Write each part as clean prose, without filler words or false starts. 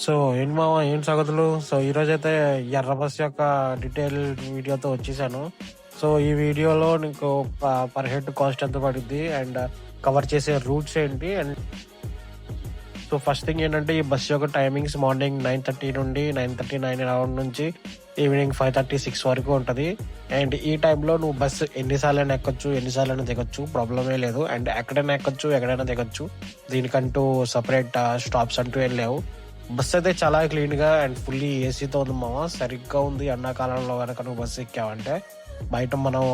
So ఏంటి మామ, ఏం సంగతులు? సో ఈరోజైతే ఎర్ర బస్ యొక్క డీటెయిల్ వీడియోతో వచ్చేసాను. సో ఈ వీడియోలో నీకు పర్ హెడ్ కాస్ట్ ఎంత పడుద్ది అండ్ కవర్ చేసే రూట్స్ ఏంటి అండ్ సో ఫస్ట్ థింగ్ ఏంటంటే ఈ బస్ యొక్క టైమింగ్స్ మార్నింగ్ 9:30 నుండి 9:39 అరౌండ్ నుంచి ఈవినింగ్ 5:36 వరకు ఉంటుంది. అండ్ ఈ టైంలో నువ్వు బస్సు ఎన్నిసార్లైనా ఎక్కొచ్చు, ఎన్నిసార్లైనా దిగొచ్చు, ప్రాబ్లమే లేదు. అండ్ ఎక్కడైనా ఎక్కొచ్చు, ఎక్కడైనా దిగొచ్చు. దీనికంటూ సపరేట్ స్టాప్స్ అంటూ ఏం లేవు. బస్ అయితే చాలా క్లీన్గా అండ్ ఫుల్లీ ఏసీతో ఉంది మామ. సరిగ్గా ఉంది. ఎండాకాలంలో కనుక నువ్వు బస్సు ఎక్కావంటే బయట మనం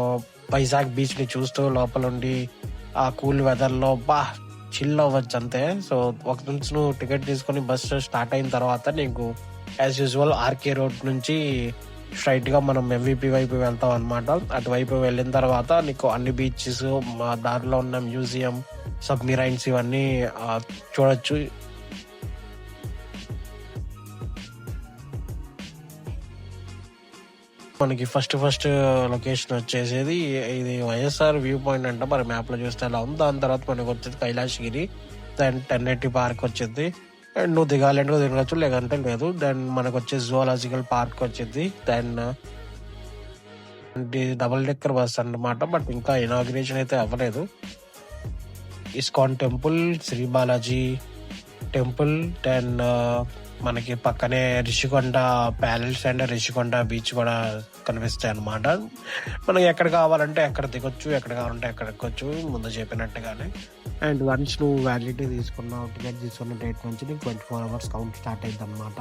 వైజాగ్ బీచ్ని చూస్తూ లోపల ఉండి ఆ కూల్ వెదర్లో చిల్ అవ్వచ్చు అంతే. సో ఒక నుంచి నువ్వు టికెట్ తీసుకొని బస్సు స్టార్ట్ అయిన తర్వాత నీకు యాజ్ యూజువల్ ఆర్కే రోడ్ నుంచి స్ట్రైట్గా మనం ఎంవిపి వైపు వెళ్తాం అనమాట. అటువైపు వెళ్ళిన తర్వాత నీకు అన్ని బీచెస్, దారిలో ఉన్న మ్యూజియం, సబ్మిరైన్స్ ఇవన్నీ చూడొచ్చు. మనకి ఫస్ట్ లొకేషన్ వచ్చేసేది ఇది వైఎస్ఆర్ వ్యూ పాయింట్ అంట. మరి మ్యాప్లో చూస్తే ఎలా ఉంది. దాని తర్వాత మనకు వచ్చేది కైలాసగిరి, దెన్ 1080 పార్క్ వచ్చింది. అండ్ నువ్వు దిగాలంటే దిగచ్చు, లేదంటే లేదు. దెన్ మనకు వచ్చే జువాలజికల్ పార్క్ వచ్చింది. దెన్ డబుల్ డెక్కర్ బస్ అన్నమాట. బట్ ఇంకా ఇనాగ్రేషన్ అయితే అవ్వలేదు. ISKCON temple, Shri Balaji temple, then మనకి పక్కనే Rishikonda palace and Rishikonda beach కూడా కనిపిస్తాయి అన్నమాట. మనకి ఎక్కడ కావాలంటే ఎక్కడ దిగొచ్చు, ఎక్కడ కావాలంటే ఎక్కడ ఎక్కొచ్చు ముందు చెప్పినట్టుగానే. అండ్ వన్స్ నువ్వు వ్యాలిడిటీ తీసుకున్న టికెట్ తీసుకున్న డేట్ నుంచి నీకు 24 hours కౌంట్ స్టార్ట్ అయింది అనమాట.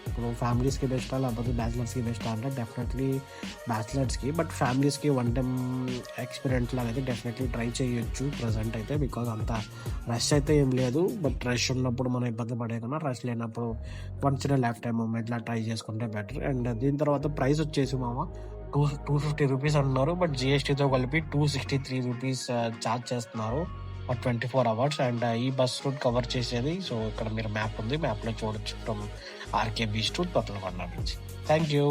ఇప్పుడు ఫ్యామిలీస్కి బెస్టా లేకపోతే బ్యాచిలర్స్కి బెస్టా అంటే డెఫినెట్లీ బ్యాచిలర్స్కి. బట్ ఫ్యామిలీస్కి వన్ టైం ఎక్స్పీరియన్స్ లాగా అయితే డెఫినెట్లీ ట్రై చేయొచ్చు ప్రజెంట్ అయితే. బికాజ్ అంత రష్ అయితే ఏం లేదు. బట్ రష్ ఉన్నప్పుడు మనం ఇబ్బంది పడే కన్నా రష్ లేనప్పుడు వన్స్ ఇన్ లైఫ్ టైం ఇట్లా ట్రై చేసుకుంటే బెటర్. అండ్ దీని తర్వాత ప్రైస్ వచ్చేసి మామ 250 రూపీస్ అంటున్నారు. బట్ జిఎస్టీతో కలిపి 263 రూపీస్ ఛార్జ్ చేస్తున్నారు ఫర్ 24 hours. అండ్ ఈ బస్ రూట్ కవర్ చేసేది, సో ఇక్కడ మీరు మ్యాప్ ఉంది, మ్యాప్లో చూడొచ్చు from RK beach to Thotlakonda beach. Thank you.